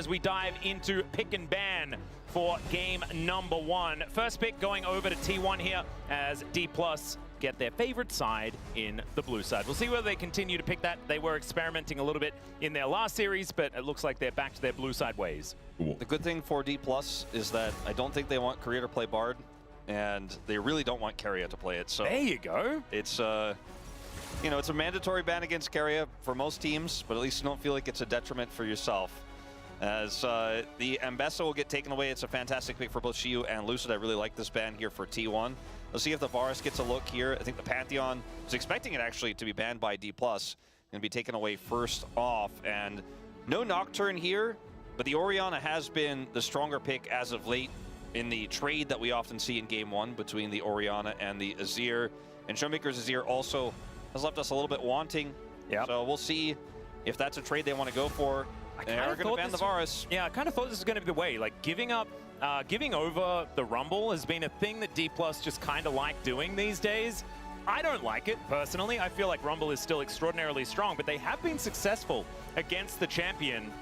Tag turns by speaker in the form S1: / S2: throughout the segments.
S1: as we dive into pick and ban for game number 1. First pick going over to T1 here as D+ get their favorite side in the blue side. We'll see whether they continue to pick that. They were experimenting a little bit in their last series, but it looks like they're back to their blue side ways.
S2: The good thing for D+ is that I don't think they want Korea to play Bard, and they really don't want Keria to play it. So
S1: there you go.
S2: It's you know, it's a mandatory ban against Keria for most teams, but at least you don't feel like it's a detriment for yourself. As the Ambessa will get taken away. It's a fantastic pick for both Shiyu and Lucid. I really like this ban here for T1. Let's see if the Varus gets a look here. I think the Pantheon was expecting it actually to be banned by D+. Going to be taken away first off. And no Nocturne here, but the Orianna has been the stronger pick as of late in the trade that we often see in Game 1 between the Orianna and the Azir. And Showmaker's Azir also has left us a little bit wanting.
S1: Yep.
S2: So we'll see if that's a trade they want to go for. They are going to ban the Varus.
S1: Yeah, I kind of thought this was going to be the way. Like, giving over the Rumble has been a thing that D+ just kind of like doing these days. I don't like it, personally. I feel like Rumble is still extraordinarily strong, but they have been successful against the champion.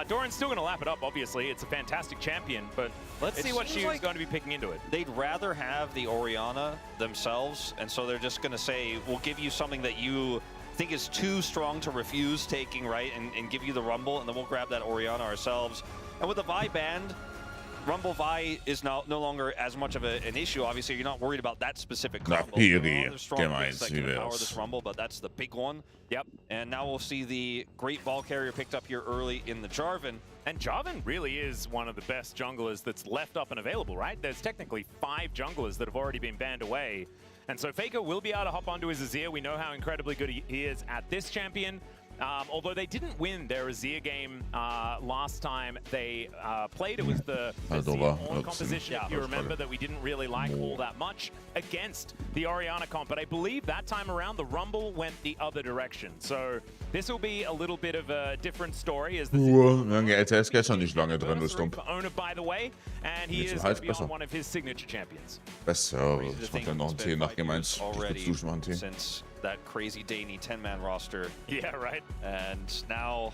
S1: Doran's still going to lap it up, obviously. It's a fantastic champion, but let's see what Shiyu's going to be picking into it.
S2: They'd rather have the Orianna themselves, and so they're just going to say, we'll give you something that you think is too strong to refuse taking, right, and give you the Rumble, and then we'll grab that Orianna ourselves. And with the Vi banned, Rumble Vi is no longer as much of an issue. Obviously, you're not worried about that specific combo. There's strong picks that can power this Rumble, but that's the big one.
S1: Yep.
S2: And now we'll see the great ball carrier picked up here early in the Jarvan.
S1: And Jarvan really is one of the best junglers that's left up and available, right? There's technically 5 junglers that have already been banned away. And so Faker will be able to hop onto his Azir. We know how incredibly good he is at this champion. Although they didn't win their Azir game last time they played, it was the Azir composition, if you remember, that we didn't really like all that much against the Orianna comp. But I believe that time around, the Rumble went the other direction. So this will be a little bit of a different story. As the
S3: LTS gestern nicht lange drin, du Stump.
S1: Owner, by the way, and he is on one of his signature champions.
S3: Besser, ich mach dann noch einen Tee nach Game 1. Ich duschen mal einen Tee.
S2: Since that crazy Dany 10-man roster.
S1: Yeah, right.
S2: And now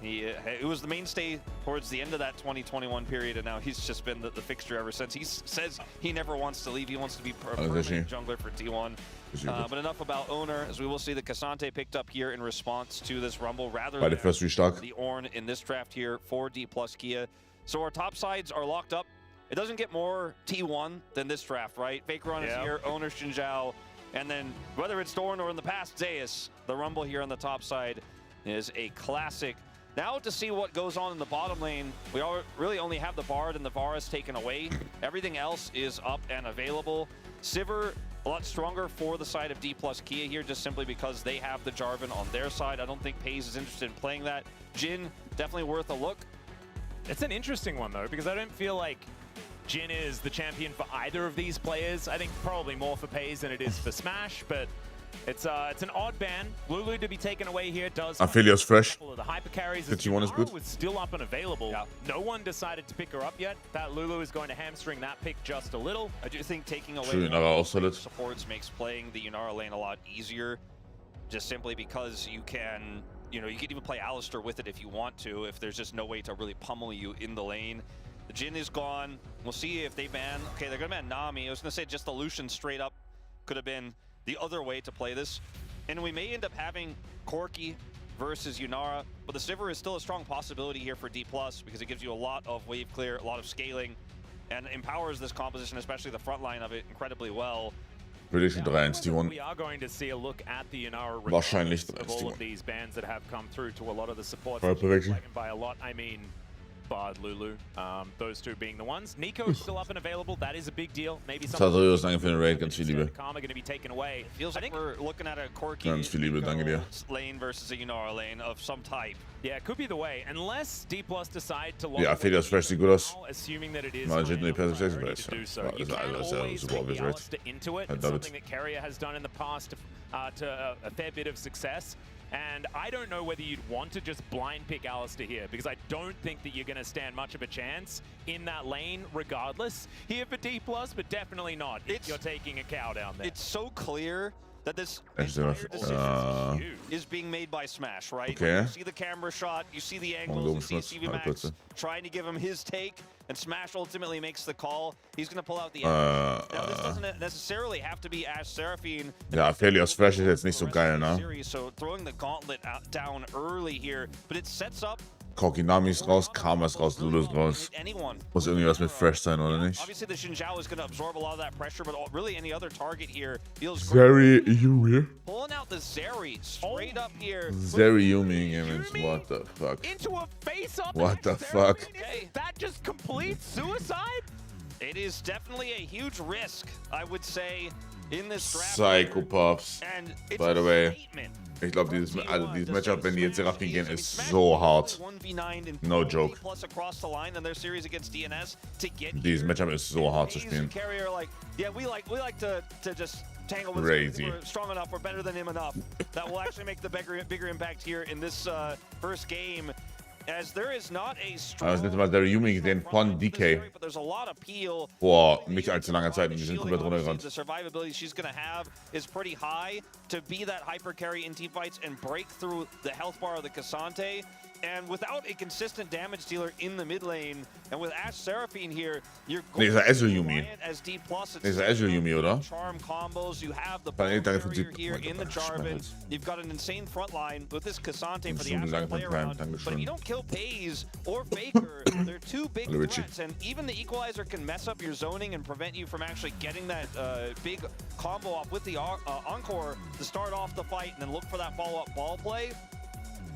S2: it was the mainstay towards the end of that 2021 period, and now he's just been the fixture ever since. He says he never wants to leave. He wants to be a permanent jungler for T1. But enough about owner, as we will see the Cassante picked up here in response to this Rumble rather than the Ornn in this draft here for D+ Kia. So our top sides are locked up. It doesn't get more T1 than this draft, right? Fakeron is here, owner Xin Zhao. And then, whether it's Dorn or in the past, Zeus, the Rumble here on the top side is a classic. Now to see what goes on in the bottom lane, we really only have the Bard and the Varus taken away. Everything else is up and available. Sivir, a lot stronger for the side of D+ Kia here, just simply because they have the Jarvan on their side. I don't think FaZe is interested in playing that. Jhin, definitely worth a look.
S1: It's an interesting one, though, because I don't feel like Jhin is the champion for either of these players. I think probably more for FaZe than it is for Smash, but it's an odd ban. Lulu to be taken away here does.
S3: Aphelios fresh.
S1: The hyper carries.
S3: T1 is good.
S1: Was still up and available. Yeah. No one decided to pick her up yet. That Lulu is going to hamstring that pick just a little.
S2: I do think taking away supports makes playing the Yunara lane a lot easier, just simply because you can, you can even play Alistar with it if you want to, if there's just no way to really pummel you in the lane. The Jhin is gone. We'll see if they ban. Okay, they're going to ban Nami. I was going to say just the Lucian straight up could have been the other way to play this. And we may end up having Corki versus Yunara, but the Sivir is still a strong possibility here for D+, because it gives you a lot of wave clear, a lot of scaling, and empowers this composition, especially the front line of it, incredibly well.
S3: Prediction 3-1 T1.
S1: We are going to see a look at the Yunara
S3: Wahrscheinlich
S1: of all of these bans that have come through to a lot of the supports. By a lot, I mean Bard, Lulu, those two being the ones. Nico's still up and available. That is a big deal. Maybe some
S3: danke für den Raid, ganz viel Liebe.
S1: Karma going to be taken away.
S2: Feels like we're looking at a Corki lane versus a Yunara lane of some type.
S1: Yeah, it could be the way, unless D+ decide to
S3: Ja, Aphelios fresh sieht gut aus.
S1: Assuming that it is
S3: Mal Jhin die Perspektive
S1: to do so. You can always take the Alistar into it. It's something that Keria has done in the past to a fair bit of success. And I don't know whether you'd want to just blind pick Alistar here, because I don't think that you're going to stand much of a chance in that lane regardless. Here for D+, but definitely not if you're taking a cow down there.
S2: It's so clear that this entire decision is being made by Smash, right?
S3: Okay.
S2: You see the camera shot, you see the angles, you see CV Max trying to give him his take, and Smash ultimately makes the call. He's going to pull out the end. Now, this doesn't necessarily have to be Ash Seraphine.
S3: Ja, Felios Flash ist jetzt nicht so geil, ne?
S2: So throwing the gauntlet down early here, but it sets up.
S3: Kokinami ist raus, Karma ist raus, Lulu ist raus. Muss irgendwie was mit Fresh sein, oder nicht?
S2: Obviously the Xin Zhao is going to absorb a lot of that pressure, but really any other target here feels
S3: Zeri Yumi.
S2: Pulling out the Zeri straight up here.
S3: Zeri Yumi games, what the fuck?
S1: Into a face-up.
S3: What the fuck?
S1: Okay. That just complete suicide?
S2: It is definitely a huge risk, I would say, in this draft.
S3: Psychopaths. By the way. Ich glaube, dieses Matchup, wenn die jetzt Seraphine gehen, ist so hart. No joke. Dieses Matchup ist so hart zu spielen. Crazy.
S2: We're strong enough, we're better than him enough. That will actually make the bigger impact here in this first game. As there is not a strong,
S3: das letzte Mal der Yumi gesehen von DK. Boah, nicht allzu langer Zeit, die sind komplett runtergerannt.
S2: The survivability she's going to have is pretty high to be that hyper carry in teamfights and break through the health bar of the Cassante. And without a consistent damage dealer in the mid lane, and with Ash Seraphine here, you're going
S3: to Yumi.
S2: as D+.
S3: Ist Yumi, oder?
S2: Charm combos, you have the barrier here in the Jarvan. You've got an insane front line with this Cassante for the Ash play around. But if you don't kill FaZe or Faker, they're two big threats, and even the Equalizer can mess up your zoning and prevent you from actually getting that big combo off with the Encore to start off the fight and then look for that follow-up ball play.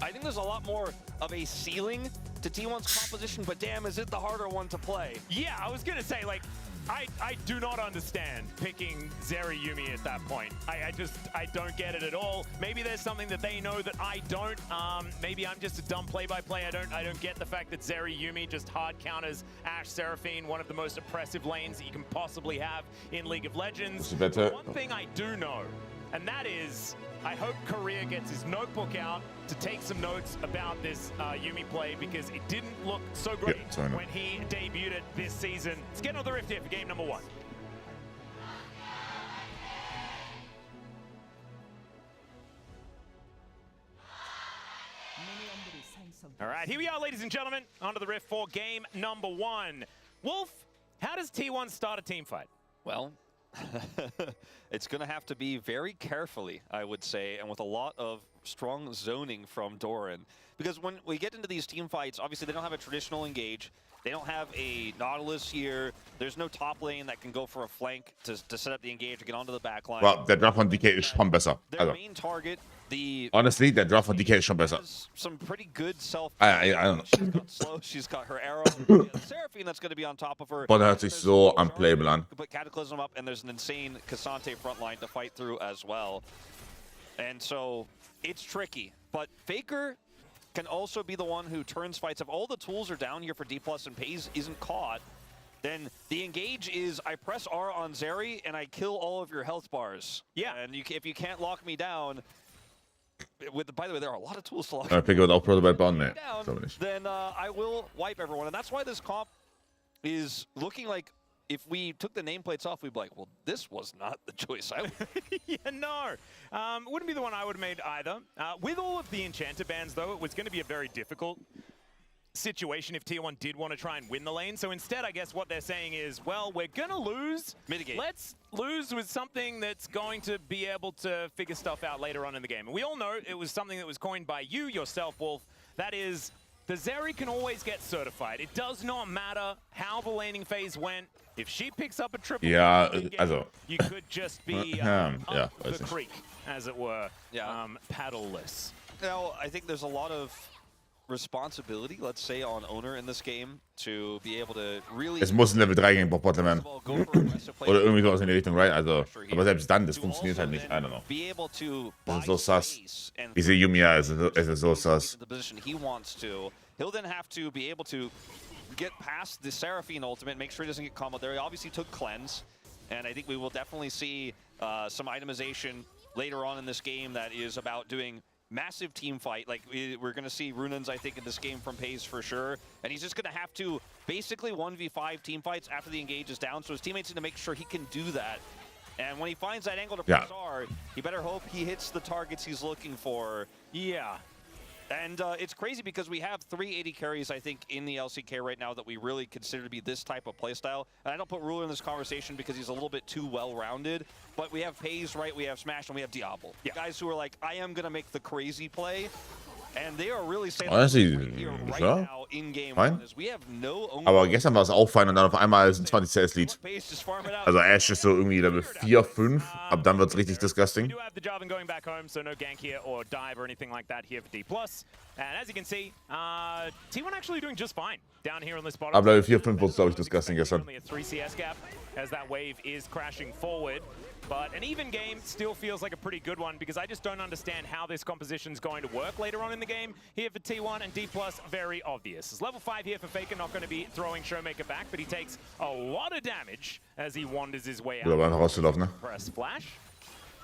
S2: I think there's a lot more of a ceiling to T1's composition, but damn, is it the harder one to play?
S1: Yeah, I was gonna say, like, I do not understand picking Zeri Yumi at that point. I don't get it at all. Maybe there's something that they know that I don't. Maybe I'm just a dumb play-by-play. I don't get the fact that Zeri Yumi just hard counters Ash Seraphine, one of the most oppressive lanes that you can possibly have in League of Legends. But one thing I do know, and that is, I hope Korea gets his notebook out to take some notes about this Yumi play, because it didn't look so great when he debuted it this season. Let's get on the Rift here for game number 1. All right, here we are, ladies and gentlemen, onto the Rift for game number 1. Wolf, how does T1 start a team fight?
S2: Well, it's going to have to be very carefully, I would say, and with a lot of strong zoning from Doran. Because when we get into these team fights, obviously they don't have a traditional engage. They don't have a Nautilus here. There's no top lane that can go for a flank to set up the engage or get onto the back line.
S3: Well, der Draft von DK ist schon besser.
S2: Their main target,
S3: honestly, der Draft von DK ist schon besser.
S2: Some pretty good self.
S3: I don't know.
S2: She's got slow. She's got her arrow. Seraphine that's going to be on top of her.
S3: Boah, der hört sich so unplayable an.
S2: Put Cataclysm up, and there's an insane Cassante front line to fight through as well. And so it's tricky. But Faker can also be the one who turns fights. If all the tools are down here for D+ and FaZe isn't caught, then the engage is I press R on Zeri and I kill all of your health bars.
S1: Yeah.
S2: And if you can't lock me down, by the way, there are a lot of tools to lock
S3: me down. Auch Protobite bauen, ne.
S2: Then I will wipe everyone. And that's why this comp is looking like, if we took the nameplates off, we'd be like, well, this was not the choice I would.
S1: Yeah, no. Wouldn't be the one I would have made either. With all of the Enchanter bans, though, it was going to be a very difficult situation if T1 did want to try and win the lane. So instead, I guess what they're saying is, well, we're going to lose.
S2: Mitigate.
S1: Let's lose with something that's going to be able to figure stuff out later on in the game. And we all know it was something that was coined by you yourself, Wolf. That is, the Zeri can always get certified. It does not matter how the laning phase went. If she picks up a triple, you could just be up the creek, as it were, paddleless.
S2: Now, I think there's a lot of responsibility, let's say, on Owner in this game to be able to really.
S3: Es muss ein Level 3 gegen Bot Lane. Oder irgendwie sowas in die Richtung, right? Also, aber selbst dann, das funktioniert halt nicht. I don't know. Das ist so sus. Diese Yumi, es ist so sus.
S2: He'll then have to be able to get past the Seraphine ultimate, make sure he doesn't get comboed there. He obviously took cleanse, and I think we will definitely see some itemization later on in this game that is about doing massive team fight. Like we're going to see Runens, I think, in this game from FaZe for sure, and he's just going to have to basically 1v5 team fights after the engage is down, so his teammates need to make sure he can do that. And when he finds that angle to press R, he better hope he hits the targets he's looking for.
S1: Yeah.
S2: And it's crazy because we have 3 AD carries, I think, in the LCK right now that we really consider to be this type of playstyle. And I don't put Ruler in this conversation because he's a little bit too well-rounded. But we have FaZe, right? We have Smash, and we have Diablo. Yeah. Guys who are like, I am going to make the crazy play. And they are really saying right now in game one is we have no
S3: Aber gestern war es auch fein und dann auf einmal sind 20 CS-Lead. Also Ash ist so irgendwie Level 4, 5. Ab dann wird es richtig disgusting. Ab Level 4, 5 wurde es, glaube ich, disgusting gestern.
S1: But an even game still feels like a pretty good one because I just don't understand how this composition is going to work later on in the game. Here for T1 and D+, very obvious. It's level 5 here for Faker, not going to be throwing Showmaker back, but he takes a lot of damage as he wanders his way out.
S2: Press flash.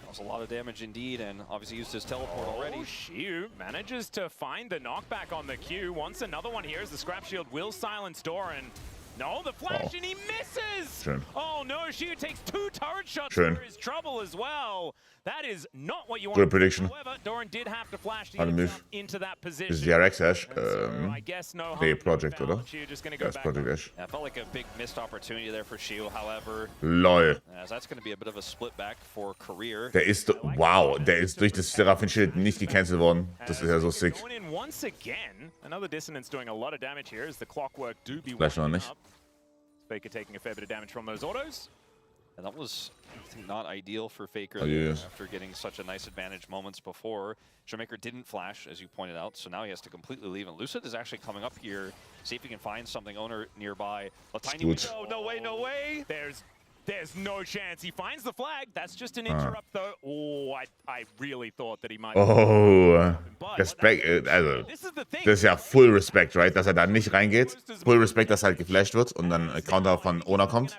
S2: That was a lot of damage indeed, and obviously used his teleport already.
S1: Xiu manages to find the knockback on the Q. Wants another one here as the Scrap Shield will silence Doran. No, the flash, and he misses!
S3: Schön.
S1: Oh no, Xiu takes 2 turret shots
S3: Schön.
S1: for his trouble as well. That is not what you want.
S3: Good prediction.
S1: However, Doran did have to flash to get himself into that position.
S3: This is DRX Ash.
S1: I guess no
S3: Nee, Project, oder?
S1: Xiu just gonna
S3: Ja,
S1: go
S3: ist
S1: back.
S3: Project Ash.
S2: Yeah, it felt like a big missed opportunity there for Xiu, however.
S3: LOL.
S2: As that's going to be a bit of a split back for career.
S3: Der ist, wow, der ist durch das Seraphim-Schild nicht gecancelt worden. Das ist ja so sick.
S1: Once again, another Dissonance doing a lot of damage here as the Clockwork do be
S3: Flash noch nicht.
S1: Faker taking a fair bit of damage from those autos.
S2: And that was, I think, not ideal for Faker after getting such a nice advantage moments before. Showmaker didn't flash, as you pointed out, so now he has to completely leave. And Lucid is actually coming up here, see if he can find something owner nearby. A tiny window. No way, no way.
S1: There's no chance. He finds the flag. That's just an interrupt, though. Oh, I really thought that he might.
S3: Oh, Respekt, also, das ist ja Full Respect, right? Dass er da nicht reingeht. Full Respect, dass halt geflasht wird und dann ein Counter von Ona kommt.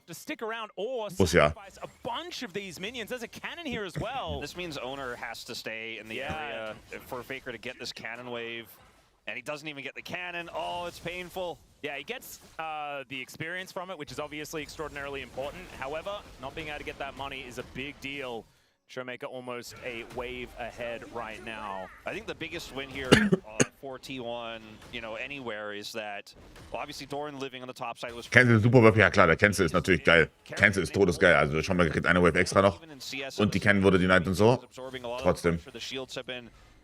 S3: Muss ja.
S2: This means owner has to stay in the area for Faker to get this cannon wave. And he doesn't even get the cannon. Oh, it's painful.
S1: Yeah, he gets the experience from it, which is obviously extraordinarily important. However, not being able to get that money is a big deal. Showmaker almost a wave ahead right now.
S2: I think the biggest win here for T1, you know, anywhere is that, well, obviously Doran living on the top side was...
S3: Cancel ist super Wave, ja klar, der Cancel ist natürlich geil. Cancel ist todesgeil, also Showmaker kriegt eine Wave extra noch. Und die Cannon wurde denied und so. Trotzdem.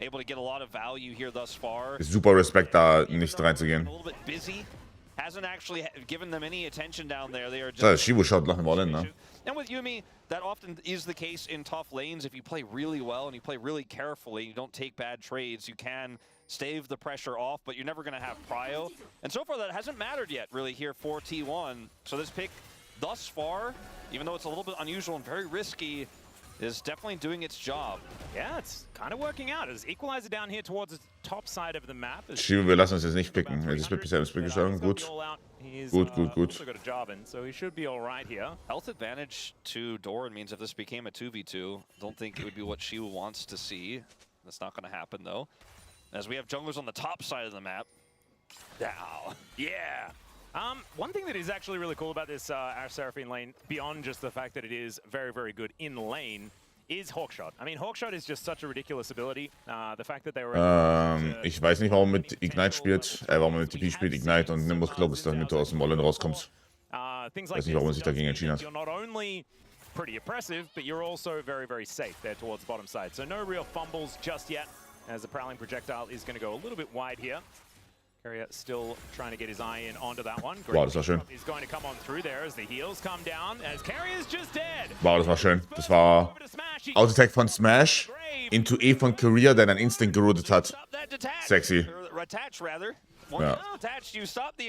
S2: Able to get a lot of value here thus far.
S3: Ist super Respekt, da nicht reinzugehen.
S2: A little bit busy. Hasn't actually given them any attention down there. They are just.
S3: Das Shibu schaut nach dem All-In, ne?
S2: And with Yuumi, that often is the case in tough lanes. If you play really well and you play really carefully, you don't take bad trades, you can stave the pressure off, but you're never going to have prio. And so far, that hasn't mattered yet, really, here for T1. So this pick, thus far, even though it's a little bit unusual and very risky, is definitely doing its job.
S1: Yeah, it's kind of working out. As Equalizer down here towards the top side of the map.
S3: Shibu, wir lassen uns jetzt nicht picken. Es wird bisher ins Pick geschlagen. Gut. Gut.
S1: So got a job in, so he should be all right here.
S2: Health advantage to Doran means if this became a 2v2, don't think it would be what Shibu wants to see. That's not going to happen, though. As we have junglers on the top side of the map. Wow.
S1: Yeah. One thing that is actually really cool about this Ash Seraphine lane, beyond just the fact that it is very, very good in lane, is Hawkshot. I mean, Hawkshot is just such a ridiculous ability. The fact that they were
S3: ich weiß nicht, warum mit Ignite spielt, warum er mit TP spielt, Ignite und Nimbus Club ist, damit du aus dem All-In rauskommst. Ich weiß nicht, warum er sich dagegen entschieden hat.
S1: You're not only pretty oppressive, but you're also very, very safe there towards the bottom side. So no real fumbles just yet, as the Prowling Projectile is going to go a little bit wide here. Carrier still trying to get his eye in onto that one.
S3: Wow, das war schön.
S1: He's going to come on through there as the heals come down, as Carrier's just dead.
S3: Wow, das war schön. Das war Auto-Attack von Smash into E von Career, der dann Instinct geroutet hat. Sexy. Ja.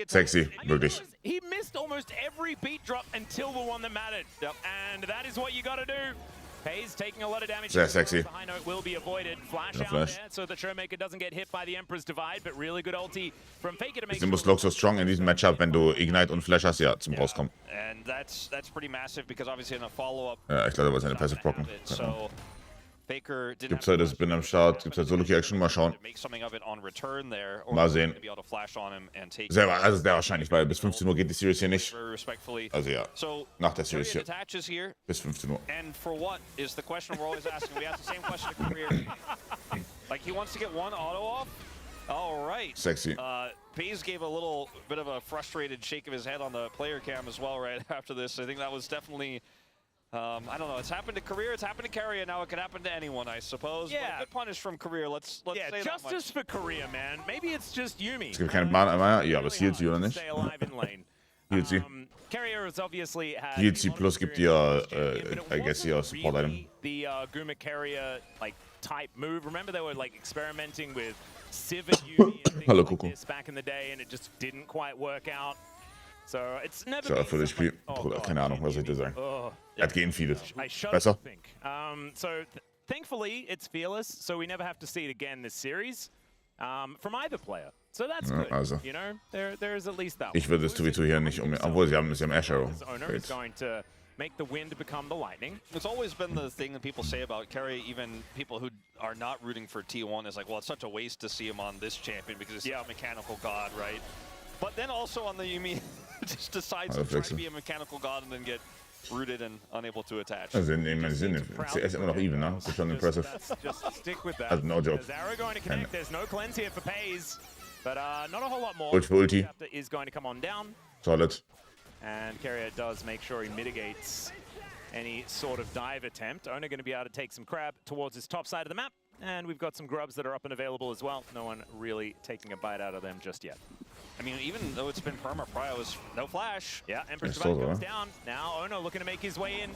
S3: Sexy, wirklich.
S1: He missed almost every beat drop until the one that mattered. And that is what you got to do. FaZe taking a lot of damage.
S3: Sehr sexy.
S1: The high note will be avoided. Flash out there so the Showmaker doesn't get hit by the Emperor's Divide, but really good ulti from Faker to make.
S3: Nimbus Lock so strong in diesem Matchup, wenn du Ignite und Flash hast, ja, zum Rauskommen.
S2: And that's pretty massive because obviously in a follow-up.
S3: Ja, ich glaube, er wollte seine Passive blocken.
S2: So Faker didn't
S3: Gibt's halt das Bin am Start, gibt's halt Solo-Action, mal schauen. Mal sehen. Selber, also der wahrscheinlich, weil bis 15 Uhr geht die Series hier nicht. Also ja, nach der Series hier. Bis 15 Uhr.
S2: And for what is the question we're always asking. We ask the same question to Career. Like he wants to get one auto off. All right.
S3: Sexy.
S2: Pays gave a little bit of a frustrated shake of his head on the player cam as well right after this. I think that was definitely, I don't know, it's happened to Career, it's happened to Carrier, now it could happen to anyone, I suppose.
S1: Yeah.
S2: But a good punish from Career, let's say that much.
S1: Justice for Career, man. Maybe it's just Yumi.
S3: Es gibt keine Mana mehr. Ja, aber es healt sie oder nicht?
S1: Stay alive in lane.
S3: Healt sie.
S1: Carrier has obviously had
S3: Healt sie plus gibt ihr, I guess, ihr Support Item.
S1: The Guma Carrier like type move. Remember they were like experimenting with Civ and Yumi and things
S3: Hallo,
S1: like
S3: Coco.
S1: this back in the day, and it just didn't quite work out. So it's never
S3: So,
S1: been
S3: für das Spiel.
S1: oh,
S3: Bruder,
S1: God,
S3: keine Ahnung, was soll ich dir sagen?
S1: Oh.
S3: Er hat geinfeedet.
S1: I shudder
S3: Besser?
S1: to think. So thankfully it's fearless, so we never have to see it again this series from either player. So that's good.
S3: Also.
S1: You know, there is at least that.
S3: Ich würde es sowieso hier nicht obwohl sie haben Ash Arrow.
S1: His owner is going to make the wind become the lightning.
S2: It's always been the thing that people say about Carry, even people who are not rooting for T1 is like, well, it's such a waste to see him on this champion because he's a mechanical god, right? But then also on the Yumi, just decides to try to be a mechanical god and then get rooted and unable to attach.
S3: Also in dem Sinne, er ist immer noch even, ne? Das ist schon impressive.
S1: Just stick with that.
S3: Also no joke.
S1: There's arrow going to connect. There's no cleanse here for Pays, but not a whole lot more.
S3: Ult für Ulti.
S1: Is going to come on down.
S3: Solid.
S1: And Carrier does make sure he mitigates any sort of dive attempt. Owner going to be able to take some crab towards his top side of the map. And we've got some grubs that are up and available as well. No one really taking a bite out of them just yet.
S2: I mean, even though it's been perma, Prio is no flash.
S1: Yeah, Emperor's Divide comes down. Now Ono looking to make his way in.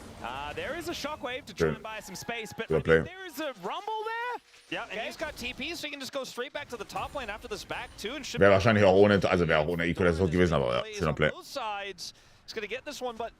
S1: There is a shockwave to try and buy some space, but there is a rumble there.
S2: Yeah, and he's got TP, so he can just go straight back to the top lane after this back too. And
S3: wäre wahrscheinlich auch ohne, also wäre auch ohne Eco das so gewesen, aber ja, schöner Play.
S2: Both sides, he's gonna get this one, but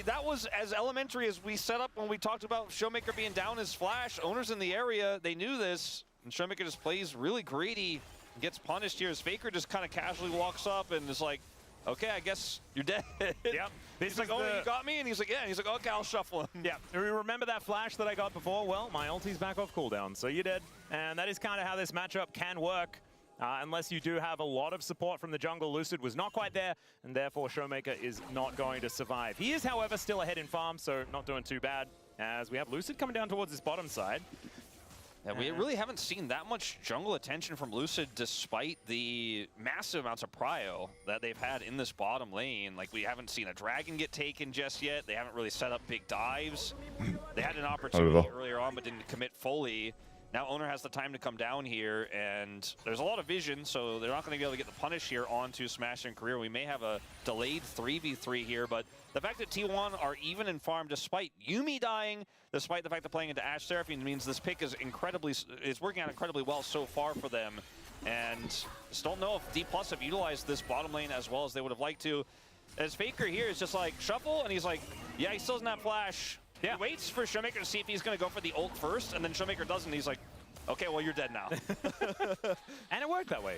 S2: that was as elementary as we set up when we talked about Showmaker being down his flash. Owners in the area, they knew this, and Showmaker just plays really greedy. Gets punished here as Faker just kind of casually walks up and is like, okay, I guess you're dead.
S1: Yep.
S2: He's like, oh, you got me? And he's like, yeah. And he's like, okay, I'll shuffle him.
S1: Yeah. Remember that flash that I got before? Well, my ulti's back off cooldown, so you're dead. And that is kind of how this matchup can work. Unless you do have a lot of support from the jungle. Lucid was not quite there, and therefore Showmaker is not going to survive. He is, however, still ahead in farm, so not doing too bad. As we have Lucid coming down towards his bottom side.
S2: Yeah, we really haven't seen that much jungle attention from Lucid despite the massive amounts of prio that they've had in this bottom lane. Like, we haven't seen a dragon get taken just yet. They haven't really set up big dives. They had an opportunity earlier on but didn't commit fully. Now Owner has the time to come down here, and there's a lot of vision, so they're not going to be able to get the punish here onto Smash and Career. We may have a delayed 3v3 here, but the fact that T1 are even in farm despite Yumi dying, despite the fact that playing into Ashe Seraphine means this pick is working out incredibly well so far for them. And just don't know if D+ have utilized this bottom lane as well as they would have liked to. As Faker here is just like, shuffle, and he's like, yeah, he still doesn't have flash. Yeah. He waits for Showmaker to see if he's going to go for the ult first, and then Showmaker doesn't. He's like, okay, well, you're dead now.
S1: And it worked that way.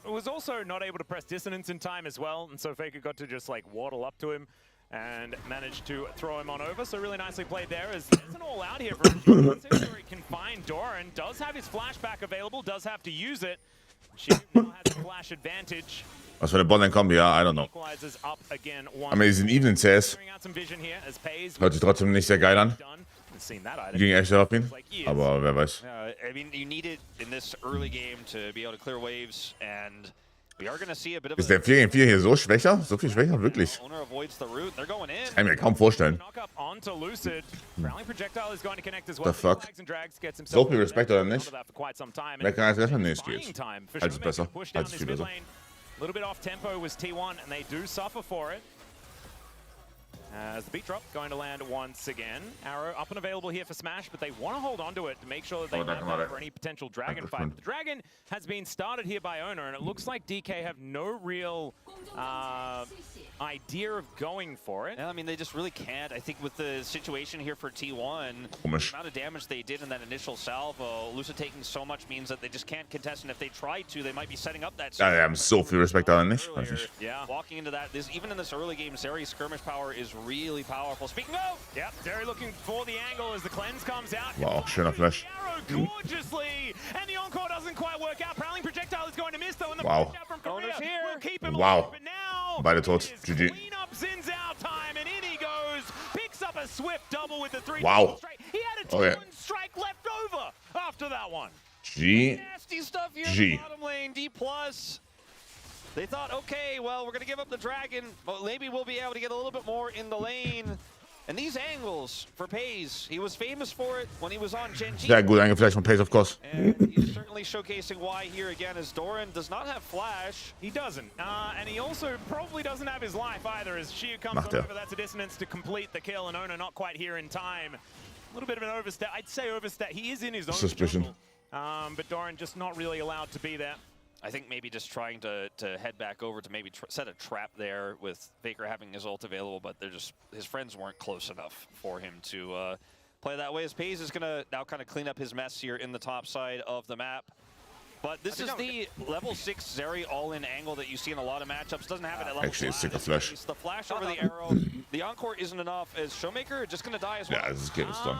S1: It was also not able to press Dissonance in time as well, and so Faker got to just like waddle up to him and managed to throw him on over. So really nicely played there. As there's an all-out here for him. Where he can find Doran. Does have his flashback available, does have to use it. She now has a flash advantage.
S3: Was für eine Botlane kommt, ja, I don't know. Aber die sind even in CS. Hört sich trotzdem nicht sehr geil an. Gegen Ashe Seraphine. Aber wer weiß.
S2: I mean, you need it in this early game to be able to clear waves, and we are going to see a bit of.
S3: Ist der 4 gegen 4 hier so schwächer? So viel schwächer? Wirklich? Das kann ich mir kaum vorstellen. The fuck? So viel Respekt oder nicht? Wer kann als Rechner? Nee, es geht. Halt es besser. Halt es viel besser.
S1: A little bit off tempo was T1, and they do suffer for it. As the beat drop going to land once again. Arrow up and available here for Smash, but they want to hold on to it to make sure that they have for any potential dragon fight. But the dragon has been started here by Owner, and it looks like DK have no real idea of going for it.
S2: Yeah, I mean, they just really can't. I think with the situation here for T1, the amount of damage they did in that initial salvo, Lucid taking so much means that they just can't contest, and if they try to, they might be setting up that.
S3: Ja, haben so viel Respekt daran nicht.
S2: Yeah, walking into that, even in this early game, Zeri's skirmish power is really powerful. Speaking of,
S1: yep, Zeri looking for the angle as the cleanse comes out.
S3: Wow, schöner Flash.
S1: Gorgeously, and the encore doesn't quite work out. Prowling projectile is going to miss though, and the
S3: wow.
S1: from Korea will keep him
S3: Wow.
S1: alive, but now
S3: Beide tot. GG.
S1: clean up Zin's out time, and in he goes. Picks up a swift double with the 3
S3: Wow.
S1: straight. He had a
S3: Okay.
S1: strike left over after that one.
S2: nasty stuff here
S3: G.
S2: in the bottom lane, D+. They thought, okay, well, we're going to give up the dragon, but maybe we'll be able to get a little bit more in the lane. And these angles for Paze, he was famous for it when he was on Gen G.
S3: Sehr gut eingeflasht von Pace, of course.
S2: And he's certainly showcasing why here again, as Doran does not have flash.
S1: He doesn't, and he also probably doesn't have his life either, as Shiu comes
S3: Macht er.
S1: over. That's a dissonance to complete the kill, and Ona not quite here in time. A little bit of an overstep. I'd say overstep. He is in his own
S3: Suspicion.
S1: jungle, but Doran just not really allowed to be there.
S2: I think maybe just trying to head back over to maybe set a trap there with Faker having his ult available, but they're just, his friends weren't close enough for him to play that way. As Paze is going to now kind of clean up his mess here in the top side of the map. But this is the level 6 Zeri all-in angle that you see in a lot of matchups. Doesn't have it at level 5.
S3: Actually, it's sick of flash.
S2: It's the flash over the arrow. The encore isn't enough, as Showmaker just going to die as well.
S3: Ja, das geht es dann.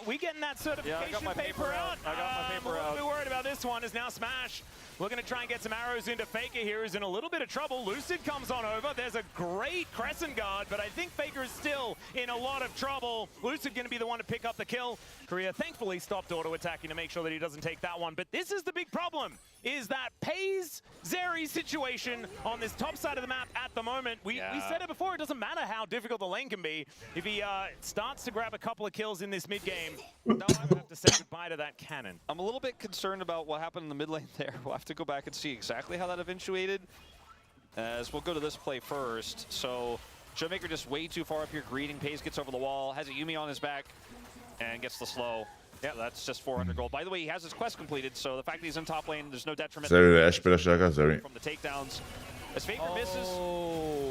S1: We getting that certification paper out?
S2: I got my paper out.
S1: A little bit worried about this one, is now Smash looking to try and get some arrows into Faker here, who's in a little bit of trouble. Lucid comes on over. There's a great Crescent Guard, but I think Faker is still in a lot of trouble. Lucid going to be the one to pick up the kill. Korea thankfully stopped auto-attacking to make sure that he doesn't take that one. But this is the big problem, is that Paze Zeri situation on this top side of the map at the moment. We said it before, it doesn't matter how difficult the lane can be. If he starts to grab a couple of kills in this mid-game, no, I'm gonna have to say goodbye to that cannon.
S2: I'm a little bit concerned about what happened in the mid lane there. We'll have to go back and see exactly how that eventuated. As we'll go to this play first. So Showmaker just way too far up here, greeting. Paze gets over the wall, has a Yuumi on his back, and gets the slow. Yeah, that's just 400 gold. By the way, he has his quest completed, so the fact that he's in top lane, there's no detriment
S3: Zeri, spieler stärker, Zeri.
S2: from the takedowns. As Faker misses,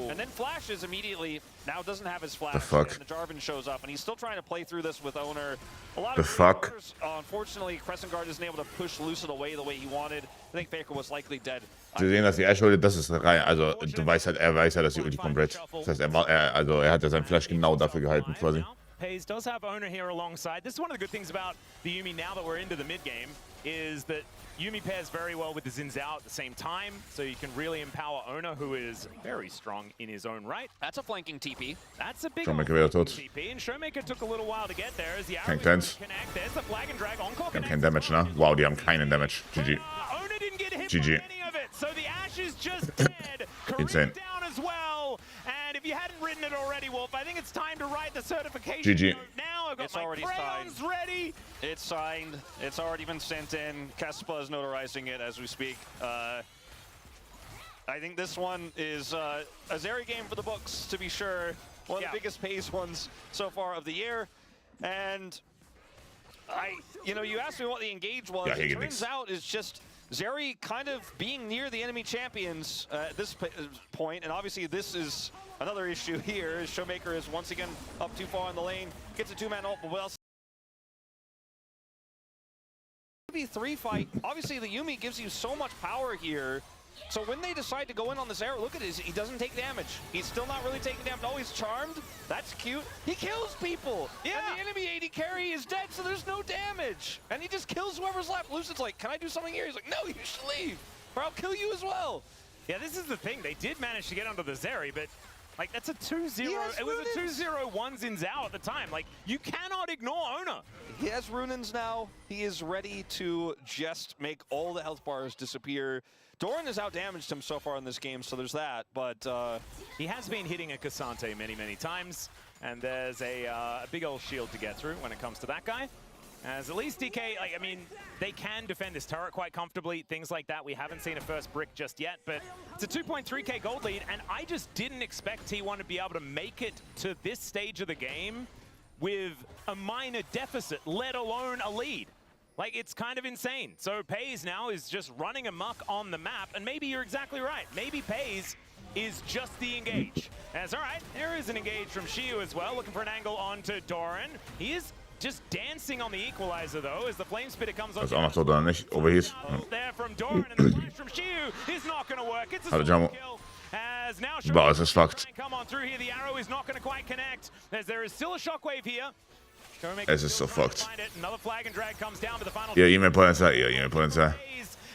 S2: and then flashes immediately, now doesn't have his flash,
S3: The fuck?
S2: and the Jarvan shows up, and he's still trying to play through this with Owner. A lot
S3: The
S2: of
S3: fuck?
S2: players, unfortunately, Crescent Guard isn't able to push Lucid away the way he wanted. I think Faker was likely dead.
S3: Sie sehen, dass die Ash holt, das ist rein. Also, er weiß ja, dass die Ulti kommt Red. Das heißt, er hat ja seinen Flash genau dafür gehalten, quasi.
S1: Paze does have Owner here alongside. This is one of the good things about the Yuumi now that we're into the mid-game, is that Yuumi pairs very well with the Xin Zhao at the same time, so you can really empower Owner, who is very strong in his own right.
S2: That's a flanking TP.
S1: That's a big
S3: Showmaker wieder tot.
S1: TP, and Showmaker took a little while to get there as the
S3: Kein
S1: arrows
S3: Cleanse.
S1: connect. There's the flag and drag. Encore
S3: Die haben keinen Damage, ne? Wow, die haben keinen Damage. GG.
S1: Owner didn't get hit
S3: GG.
S1: by any of it, so the Ashe is just dead.
S3: Insane.
S1: Down as well, and if you hadn't written it already, Wolf, I think it's time to write the certification
S3: GG.
S1: note now. I've got
S2: It's
S1: my
S2: already
S1: crayons ready.
S2: It's signed. It's already been sent in. Kespa is notarizing it as we speak. I think this one is a Zeri game for the books, to be sure. One of the biggest Paze ones so far of the year. And you asked me what the engage was.
S3: Yeah,
S2: it turns out it's just Zeri kind of being near the enemy champions at this point, and obviously this is another issue here. As Showmaker is once again up too far in the lane, gets a 2-man ult, but what else? 3 fight. Obviously the Yuumi gives you so much power here. So when they decide to go in on this arrow, look at this, he doesn't take damage. He's still not really taking damage. Oh, he's charmed. That's cute. He kills people. Yeah. And the enemy AD carry is dead, so there's no damage. And he just kills whoever's left. Lucid's like, can I do something here? He's like, no, you should leave, or I'll kill you as well.
S1: Yeah, this is the thing. They did manage to get onto the Zeri, but like that's a 2-0. It was a 2-0 1 Xin Zhao at the time. Like, you cannot ignore Owner.
S2: He has Runins now. He is ready to just make all the health bars disappear. Doran has outdamaged him so far in this game, so there's that, but
S1: he has been hitting a Cassante many, many times, and there's a big old shield to get through when it comes to that guy. As at least DK, I mean, they can defend this turret quite comfortably, things like that. We haven't seen a first brick just yet, but it's a 2.3k gold lead, and I just didn't expect T1 to be able to make it to this stage of the game with a minor deficit, let alone a lead. Like, it's kind of insane. So Paze now is just running amok on the map, and maybe you're exactly right. Maybe Paze is just the engage. As all right, there is an engage from Shiu as well, looking for an angle onto Doran. He is just dancing on the equalizer though, as the flame spitter comes on.
S3: Dat is allemaal tot dan niet overhit.
S1: There from Doran, and the flash from Shiu is not going to work. It's a solo kill. As now
S3: Baas is fucked.
S1: come on through here. The arrow is not going to quite connect, as there is still a shockwave here.
S3: This is so fucked.
S1: Another flag and drag comes down to the final.
S3: Yeah, you may point that. Yeah, you may point that.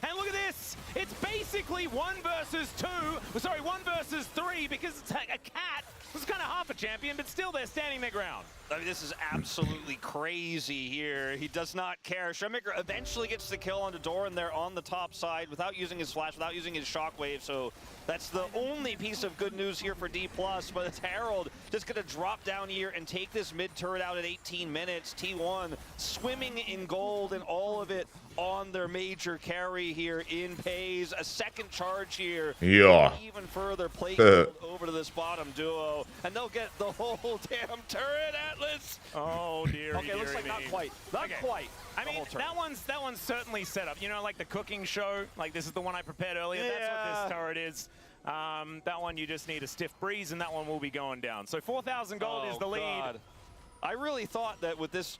S1: And look at this. It's basically 1 versus 2. Sorry, 1 versus 3, because it's a cat. It's kind of half a champion, but still they're standing their ground.
S2: I mean, this is absolutely crazy here. He does not care. Shoemaker eventually gets the kill onto Doran there on the top side without using his flash, without using his shockwave. So that's the only piece of good news here for D+, but it's Herald just going to drop down here and take this mid turret out at 18 minutes. T1 swimming in gold and all of it on their major carry here in Pays. A second charge here.
S3: Yeah.
S2: Even further plate over to this bottom duo, and they'll get the whole damn turret, Atlas.
S1: Oh dear.
S2: Okay, looks like not quite. Not quite.
S1: I mean, that one's certainly set up. You know, like the cooking show. Like this is the one I prepared earlier. Yeah. That's what this turret is. That one you just need a stiff breeze, and that one will be going down. So 4,000 gold is the lead.
S2: God. I really thought that with this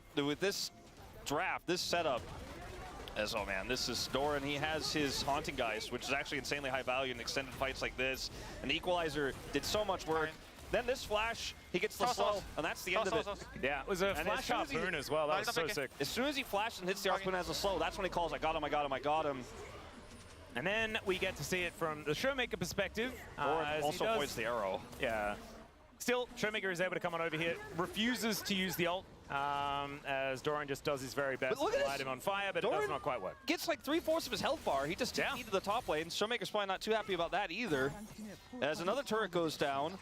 S2: draft, this setup. Oh man, this is Doran. He has his Haunting Geist, which is actually insanely high value in extended fights like this. And the Equalizer did so much work. Then this flash, he gets the slow, and that's the end of it.
S1: Yeah, it was a flash harpoon as well. That was so sick.
S2: As soon as he flashes and hits the harpoon as a slow, that's when he calls, I got him, I got him, I got him.
S1: And then we get to see it from the Showmaker perspective.
S2: Doran also points the arrow.
S1: Yeah. Still, Showmaker is able to come on over here, refuses to use the ult. As Doran just does his very best to light him on fire, but
S2: Doran
S1: it does not quite work.
S2: Gets like 3/4 of his health bar. He just TP'd to the top lane. Showmaker's probably not too happy about that either. As another turret goes down.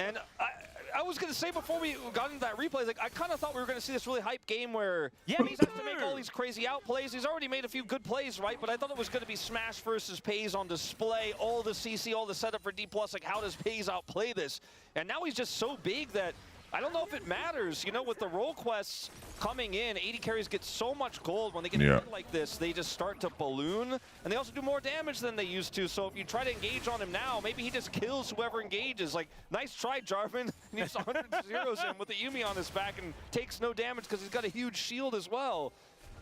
S2: And I was going to say before we got into that replay, like I kind of thought we were going to see this really hype game where he's has to make all these crazy outplays. He's already made a few good plays, right? But I thought it was going to be Smash versus Pays on display, all the CC, all the setup for D+. Like, how does Pays outplay this? And now he's just so big that I don't know if it matters. You know, with the role quests coming in, 80 carries get so much gold. When they get hit like this, they just start to balloon. And they also do more damage than they used to. So if you try to engage on him now, maybe he just kills whoever engages. Like, nice try, Jarvan. And he just 100 zeros him with the Yuumi on his back and takes no damage because he's got a huge shield as well.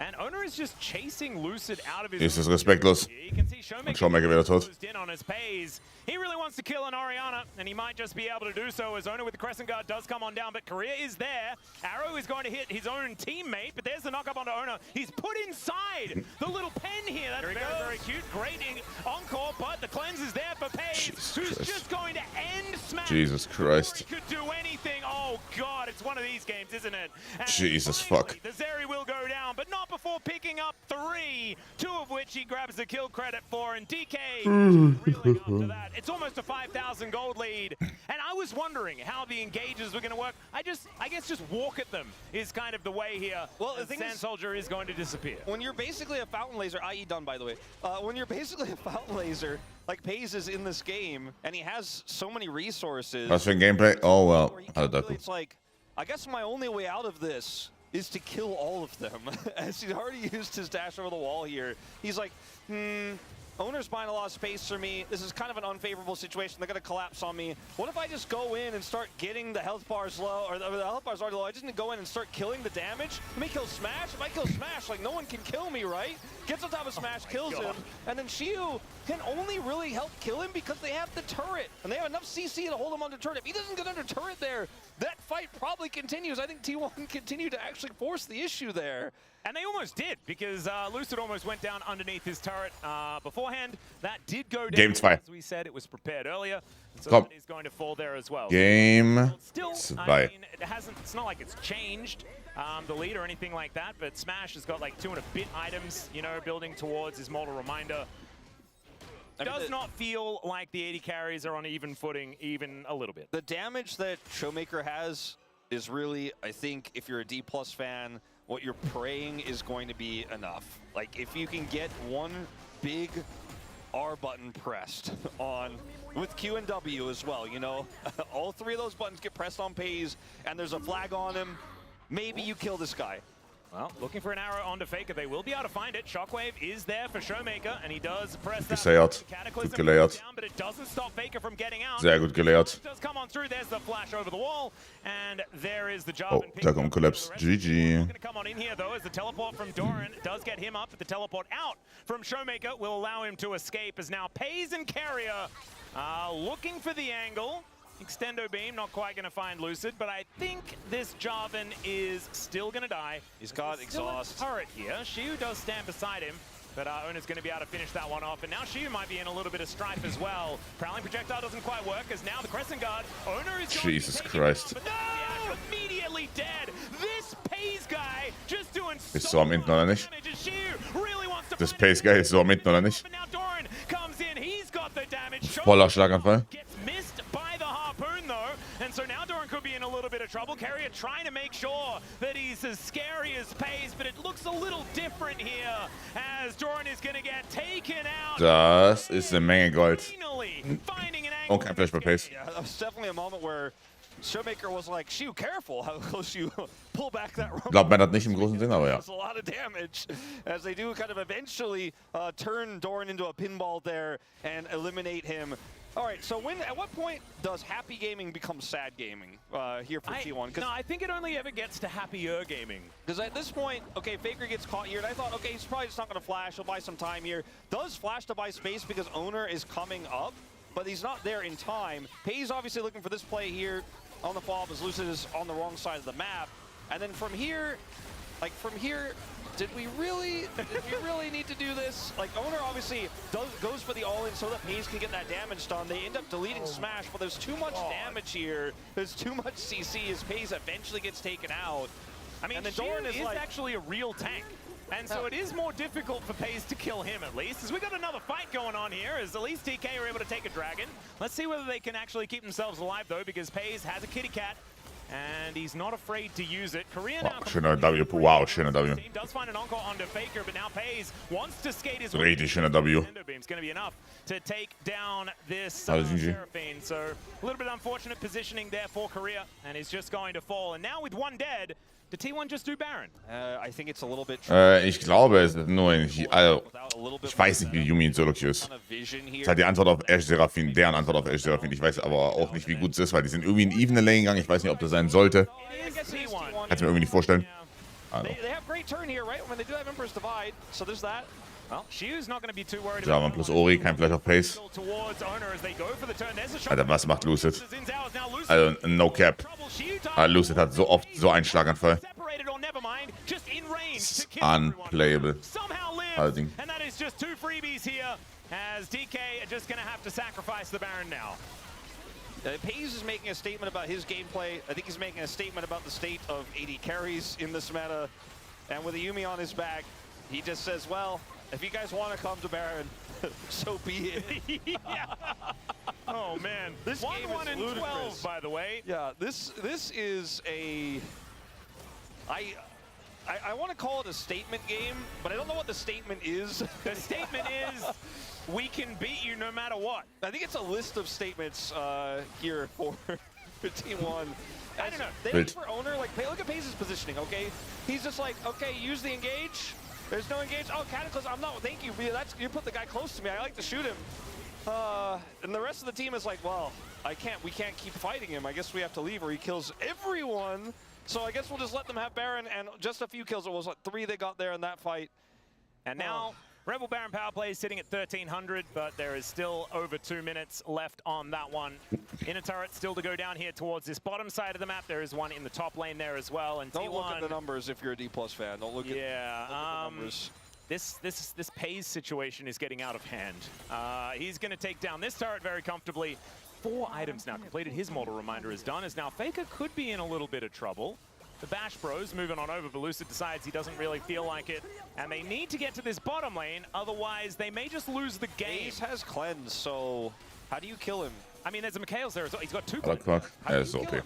S1: And Owner is just chasing Lucid out of his...
S3: This is respektlos.
S1: You can see
S3: Showmaker wieder tot.
S1: In on his Pays. He really wants to kill an Orianna, and he might just be able to do so as Owner with the Crescent Guard does come on down, but Korea is there. Arrow is going to hit his own teammate, but there's the knock-up onto Owner. He's put inside the little pen here. That's very cute. Great encore, but the cleanse is there for Pays, who's just going to end Smash.
S3: Jesus Christ.
S1: He could do anything. Oh, God, it's one of these games, isn't it? And
S3: Jesus
S1: finally,
S3: fuck.
S1: the Zeri will go down, but not before picking up 3, 2 of which he grabs the kill credit for, and DK reeling after that. It's almost a 5,000 gold lead, and I was wondering how the engages were going to work. I guess just walk at them is kind of the way here.
S2: Well, the thing
S1: Sand Soldier is going to disappear.
S2: When you're basically a fountain laser, i.e. done by the way, when you're basically a fountain laser, like Pays is in this game, and he has so many resources.
S3: That's for gameplay. Oh well.
S2: It's like, I guess my only way out of this is to kill all of them. As he's already used his dash over the wall here. He's like, Owner's buying a lot of space for me. This is kind of an unfavorable situation. They're going to collapse on me. What if I just go in and start getting the health bars low, or the health bars already low? I just need to go in and start killing the damage. Let me kill Smash. If I kill Smash, like, no one can kill me, right? Gets on top of Smash, kills him, and then Shiu can only really help kill him because they have the turret, and they have enough CC to hold him under turret. If he doesn't get under turret there, that fight probably continues. I think T1 continued to actually force the issue there.
S1: And they almost did, because Lucid almost went down underneath his turret beforehand. That did go down.
S3: Game 2.
S1: As we said, it was prepared earlier. So that is going to fall there as well.
S3: Game
S1: Still,
S3: 2.
S1: I mean, it's not like it's changed the lead or anything like that, but Smash has got like 2 and a bit items, you know, building towards his Mortal Reminder. Does not feel like the 80 carries are on even footing, even a little bit.
S2: The damage that Showmaker has is really, I think, if you're a D+ fan, what you're praying is going to be enough. Like, if you can get one big R button pressed on, with Q and W as well, you know, all 3 of those buttons get pressed on Pays, and there's a flag on him, maybe you kill this guy.
S1: Well, looking for an arrow onto Faker. They will be able to find it. Shockwave is there for Showmaker, and he does press that.
S3: Gesayert. Gut gelayert.
S1: But it doesn't stop Faker from getting out.
S3: Sehr gut gelayert.
S1: Does come on through. There's the flash over the wall, and there is the job.
S3: Oh, da kommt Collapse. GG.
S1: Going to come on in here though, as the teleport from Doran does get him up, but the teleport out from Showmaker will allow him to escape. As now Pays and Carrier looking for the angle. Extendo beam, not quite going to find Lucid, but I think this Jarvan is still going to die.
S2: He's got exhaust.
S1: Turret here. Shiu does stand beside him, but Ona's going to be able to finish that one off. And now Shiu might be in a little bit of strife as well. Prowling projectile doesn't quite work, as now the Crescent Guard. Ona is
S3: Jesus Christ.
S1: But no! Immediately dead. This Pays guy just doing
S3: Ist so am Enden oder nicht?
S1: Really wants to
S3: Das Pace Guy ist so am Enden oder nicht?
S1: But now Doran comes in. He's got the damage.
S3: Voller Schlaganfall.
S1: Gets missed by the harpoon though, and so now Doran could be in a little bit of trouble. Carrier trying to make sure that he's as scary as Pays, but it looks a little different here as Doran is going to get taken out.
S3: Das ist eine Menge Gold.
S1: Finding an angle.
S3: Und kein Flash bei Pace.
S2: Yeah, that was definitely a moment where Showmaker was like, "Shiu, careful how close you pull back that rumble."
S3: Glaubt man das nicht im großen Sinn, aber ja.
S2: That's a lot of damage as they do kind of eventually turn Doran into a pinball there and eliminate him. All right, so at what point does happy gaming become sad gaming here for T1?
S1: No, I think it only ever gets to happier gaming.
S2: Because at this point, okay, Faker gets caught here, and I thought, okay, he's probably just not going to flash. He'll buy some time here. Does flash to buy space because Owner is coming up, but he's not there in time. Pays obviously looking for this play here on the follow-up as Lucid is on the wrong side of the map. And then from here, did we really need to do this? Like, Owner obviously goes for the all-in so that Pays can get that damage done. They end up deleting Smash, but there's too much damage here. There's too much CC as Pays eventually gets taken out.
S1: I mean, Doran is actually a real tank. And so it is more difficult for Pays to kill him, at least, as we got another fight going on here, as at least TK are able to take a dragon. Let's see whether they can actually keep themselves alive, though, because Pays has a kitty cat, and he's not afraid to use it. Korea now
S3: Schöner W. Wow, schöner W.
S1: does find an encore onto Faker, but now Pays wants to skate his
S3: way. Richtig schöner W.
S1: Beam's going to be enough to take down this Seraphine. So a little bit unfortunate positioning there for Korea, and he's just going to fall. And now with one dead, did T1 just do Baron?
S2: I think it's a little bit.
S3: Ich glaube, es ist nur ich weiß nicht, wie Yumi in Solo-Queue ist. Das ist halt die Antwort auf Ashe Seraphine, deren Antwort auf Ashe Seraphine. Ich weiß aber auch nicht, wie gut es ist, weil die sind irgendwie in even Lane gegangen. Ich weiß nicht, ob das sein sollte. Kann ich mir irgendwie nicht vorstellen. Jarvan plus Ori, kein Flash auf Pace. Alter, was macht Lucid? Also, no cap. Lucid hat so oft so einen Schlaganfall. Unplayable. Allerdings.
S1: And that is just two freebies here, as DK are just going to have to sacrifice the Baron now.
S2: Pays is making a statement about his gameplay. I think he's making a statement about the state of AD carries in this meta. And with a Yumi on his back, he just says, well, if you guys want to come to Baron, so be it.
S1: Yeah. Oh, man. This game is ludicrous. 12, by the way.
S2: Yeah, this is a... I want to call it a statement game, but I don't know what the statement is.
S1: The statement is, we can beat you no matter what.
S2: I think it's a list of statements here for T1.
S1: I don't know.
S2: They look for Owner, like, look at Pace's positioning, okay? He's just like, okay, use the engage. There's no engage. Oh, Cataclysm, I'm not, thank you. You put the guy close to me. I like to shoot him. And the rest of the team is like, well, we can't keep fighting him. I guess we have to leave or he kills everyone. So I guess we'll just let them have Baron and just a few kills. It was like 3 they got there in that fight.
S1: And now Rebel Baron power play is sitting at 1300, but there is still over 2 minutes left on that one. Inner turret still to go down here towards this bottom side of the map. There is one in the top lane there as well. And
S2: don't look at the numbers if you're a D+ fan. Don't look at the numbers.
S1: This Pays situation is getting out of hand. He's going to take down this turret very comfortably. 4 items now completed. His mortal reminder is done, as now Faker could be in a little bit of trouble. The Bash Bros moving on over, but Lucid decides he doesn't really feel like it. And they need to get to this bottom lane, otherwise they may just lose the game.
S2: Ace has cleanse, so how do you kill him?
S1: I mean, there's a Mikhail's there as well. He's got 2
S3: cleanse. Ist OP.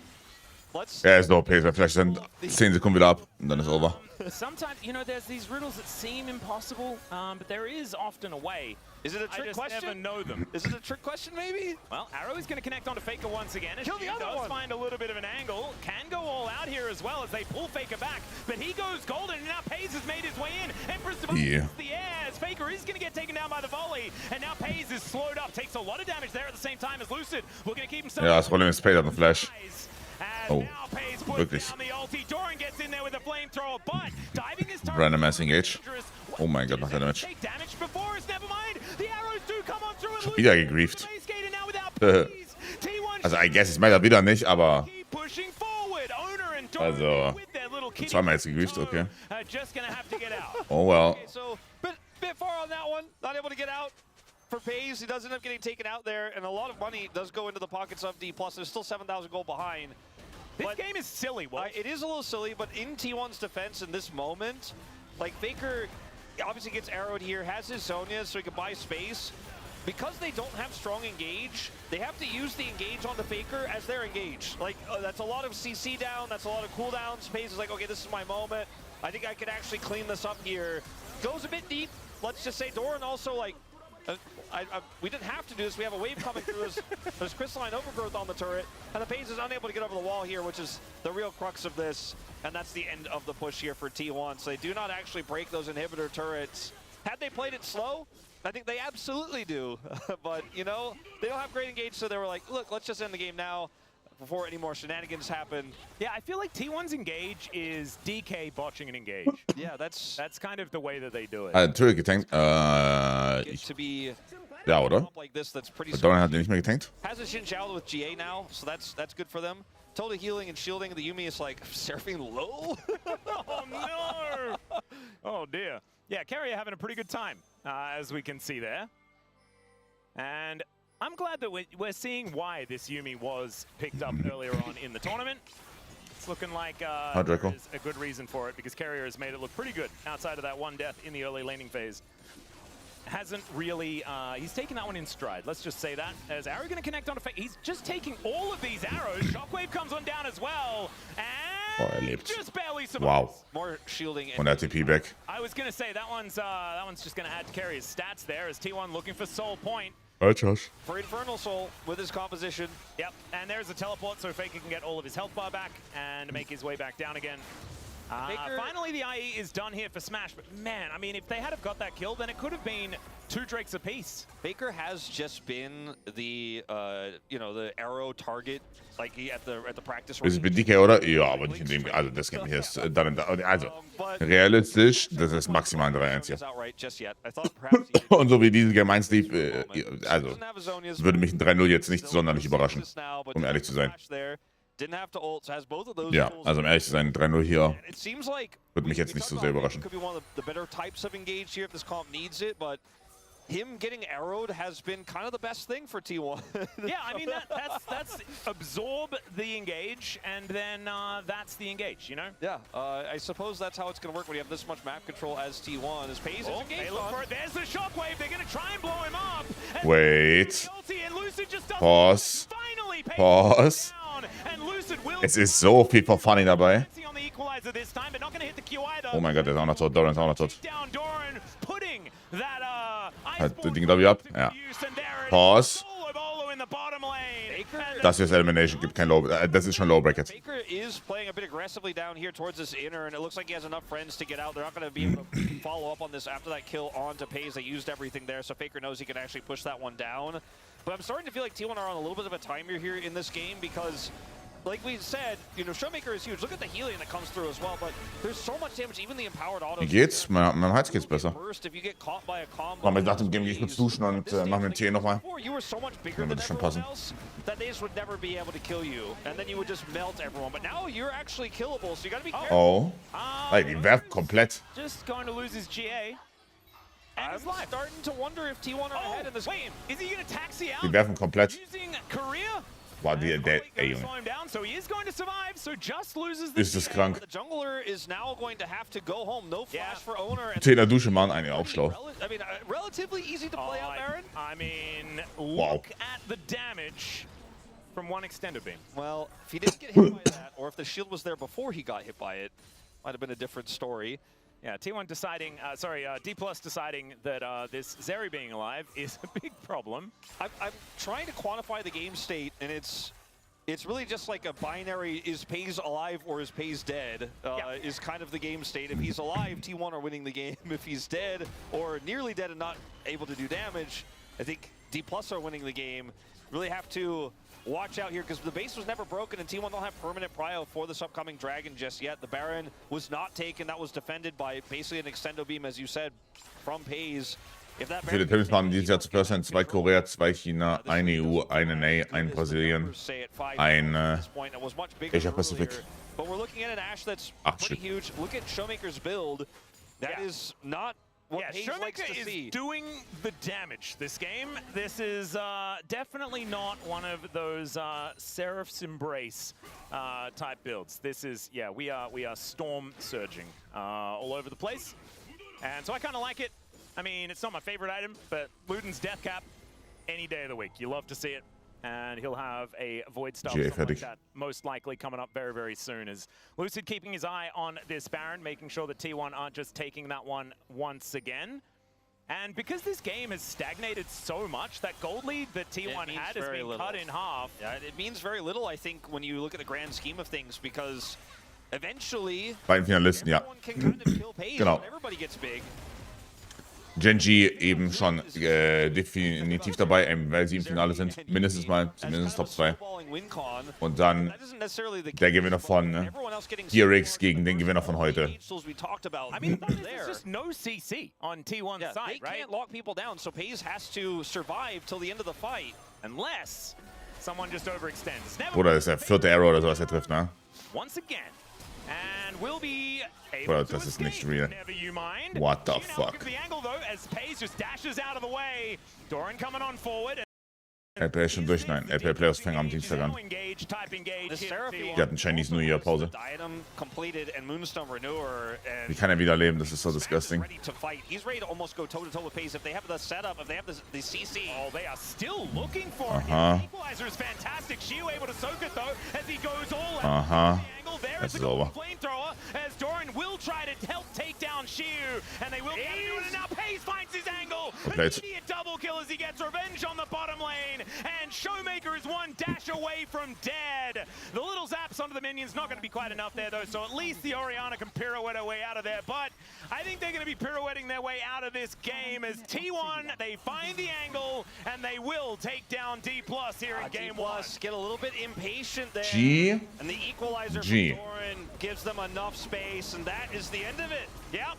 S3: Ist OP. Vielleicht sind 10 Sekunden wieder ab und dann ist over.
S1: Sometimes, you know, there's these riddles that seem impossible, but there is often a way.
S2: Is it a trick question?
S1: I just never know them.
S2: Is it a trick question, maybe?
S1: Well, Arrow is going to connect onto Faker once again.
S2: Kill the other one.
S1: Find a little bit of an angle. Can go all out here as well as they pull Faker back. But he goes golden, and now Pays has made his way in. Empress divides the air as Faker is going to get taken down by the volley. And now Pays is slowed up. Takes a lot of damage there at the same time as Lucid. We're going to keep himself...
S3: Ja, das Problem ist, Pays hat einen Flash. Oh, wirklich. Random Mass Engage. Oh mein Gott, macht er Damage. Schon wieder gegrieft. Also, I guess, ich meine das wieder nicht, aber... Also, zweimal jetzt gegrieft, okay. Oh well.
S2: For Pays, he does end up getting taken out there, and a lot of money does go into the pockets of D+. There's still 7,000 gold behind.
S1: This game is silly, Wolf.
S2: It is a little silly, but in T1's defense in this moment, like Faker obviously gets arrowed here, has his Zhonya so he can buy space. Because they don't have strong engage, they have to use the engage on the Faker as their engage. Like, that's a lot of CC down, that's a lot of cooldowns. Pays is like, okay, this is my moment. I think I can actually clean this up here. Goes a bit deep. Let's just say Doran also, like, we didn't have to do this. We have a wave coming through. There's crystalline overgrowth on the turret, and the Pays is unable to get over the wall here, which is the real crux of this, and that's the end of the push here for T1. So they do not actually break those inhibitor turrets. Had they played it slow, I think they absolutely do. But, you know, they don't have great engage, so they were like, look, let's just end the game now before any more shenanigans happen.
S1: Yeah, I feel like T1's engage is DK botching an engage.
S2: Yeah, that's
S1: kind of the way that they do it.
S3: Natürlich getankt. Ja, oder?
S2: Like this, that's pretty
S3: Doran hat den nicht mehr getankt.
S2: Has a Xin Zhao with GA now, so that's good for them. Totally healing and shielding. The Yuumi is like surfing low.
S1: Oh no! Oh dear. Yeah, Carrier having a pretty good time, as we can see there. And I'm glad that we're seeing why this Yuumi was picked up earlier on in the tournament. It's looking like there's a good reason for it, because Carrier has made it look pretty good outside of that one death in the early laning phase. Hasn't really, he's taken that one in stride, let's just say that. As Arrow going to connect onto Faker, he's just taking all of these arrows. Shockwave comes on down as well, and just barely survives.
S3: Wow.
S2: More shielding.
S3: Und TP back.
S1: I was going to say, that one's just going to add to Carrier's stats there, as T1 looking for Soul Point.
S3: Alright, Josh.
S2: For Infernal Soul with his composition.
S1: Yep, and there's a teleport so Faker can get all of his health bar back and make his way back down again. Finally, the IE is done here for Smash, but man, I mean, if they had have got that kill, then it could have been 2 Drakes apiece.
S2: Faker has just been the, you know, the arrow target, like at the practice.
S3: Ist es mit DK, oder? Ja, aber nicht in dem, also das geht hier ist dann, also realistisch, das ist maximal ein 3-1 hier. Und so wie diese Game 1 lief, also würde mich ein 3-0 jetzt nicht sonderlich überraschen, um ehrlich zu sein. Ja, also um ehrlich zu sein, 3-0 hier würde mich jetzt nicht so sehr überraschen.
S2: Him getting arrowed has been kind of the best thing for T1.
S1: Yeah, I mean, that's absorb the engage, and then that's the engage, you know?
S2: Yeah, I suppose that's how it's going to work when you have this much map control as T1. As Pays is engaged on.
S1: There's the shockwave. They're going to try and blow him up.
S3: Wait. Pause. Pause. Es ist so viel for funny dabei. Oh mein Gott, der ist auch noch tot. Doran ist auch noch tot. Hat das Ding, glaube ich, ab. Ja. Pause. Das hier ist Elimination, gibt kein Low. Das ist schon Low Bracket.
S2: Faker is playing a bit aggressively down here towards this inner, and it looks like he has enough friends to get out. They're not going to be able to follow up on this after that kill onto Pays. They used everything there, so Faker knows he can actually push that one down. But I'm starting to feel like T1 are on a little bit of a timer here in this game, because like we said, you know, Showmaker is huge. Look at the healing that comes through as well, but there's so much damage, even the empowered auto.
S3: Wie geht's? Meinem Hals geht's besser. Komm, nach dem Game gehe ich kurz duschen und machen wir den T nochmal. Dann wird es schon passen. Oh. Ey, die werfen komplett.
S1: Just going to lose his GA.
S2: I'm starting to wonder if T1 are ahead in this game.
S1: Is he going to taxi out?
S3: Die werfen komplett.
S1: Using Korea?
S3: Wow, ey, Junge. Ist das krank. Taylor Dusche machen einen auch schlau. Wow.
S2: Well, if he didn't get hit by that, or if the shield was there before he got hit by it, might have been a different story.
S1: Yeah, T1 deciding, D+ deciding that this Zeri being alive is a big problem.
S2: I'm trying to quantify the game state, and it's really just like a binary, is Pays alive or is Pays dead, is kind of the game state. If he's alive, T1 are winning the game. If he's dead or nearly dead and not able to do damage, I think D+ are winning the game. Really have to watch out here because the base was never broken and T1 don't have permanent prio for this upcoming Dragon just yet. The Baron was not taken. That was defended by basically an extendo beam, as you said, from Pays.
S3: Viele Teams waren dieses Jahr zu First Hand 2 Korea, 2 China, 1 EU, 1 NA, 1 Brasilien, 1 Asia Pacific.
S2: But we're looking at an Ashe that's pretty huge. Look at Showmaker's build. That is not what Pays likes to see.
S1: Is doing the damage this game. This is definitely not one of those Seraph's Embrace type builds. This is, yeah, we are storm surging all over the place. And so I kind of like it. I mean, it's not my favorite item, but Luden's Death Cap, any day of the week. You love to see it. And he'll have a Void Staff like that most likely coming up very, very soon. As Lucid keeping his eye on this Baron, making sure that T1 aren't just taking that one once again. And because this game has stagnated so much, that gold lead that T1 had has been cut in half.
S2: Yeah, it means very little, I think, when you look at the grand scheme of things, because eventually
S3: Beiden Finalisten, ja. Genau.
S2: Everybody gets big.
S3: Genji eben schon definitiv dabei, weil sie im Finale sind. Mindestens mal, zumindest Top 2. Und dann der Gewinner von DRX gegen den Gewinner von heute.
S1: I mean, there's just no CC on T1's side, right?
S2: They can't lock people down, so Pays has to survive till the end of the fight.
S1: Unless someone just overextends.
S3: Bruder, das ist der 4. Arrow oder sowas, er trifft, ne?
S1: Once again. And will be
S3: Bruder, das ist nicht real. What the fuck? LPL ist schon durch? Nein, LPL Playoffs fangen am Dienstag an. Die hatten Chinese New Year Pause. Wie kann er wieder leben? Das ist so disgusting. Aha. Aha. Das ist over.
S1: As Doran will try to help take down Shiu, and they will do it, and now Pays finds his angle. An immediate double kill as he gets revenge on the bottom lane, and Showmaker is one dash away from dead. The little zaps onto the minions, not going to be quite enough there though, so at least the Orianna can pirouette her way out of there, but I think they're going to be pirouetting their way out of this game as T1, they find the angle, and they will take down D+ here in game 1.
S2: Get a little bit impatient there.
S3: G.
S2: And the equalizer from Doran gives them enough space, and that is the end of it.
S1: Yep.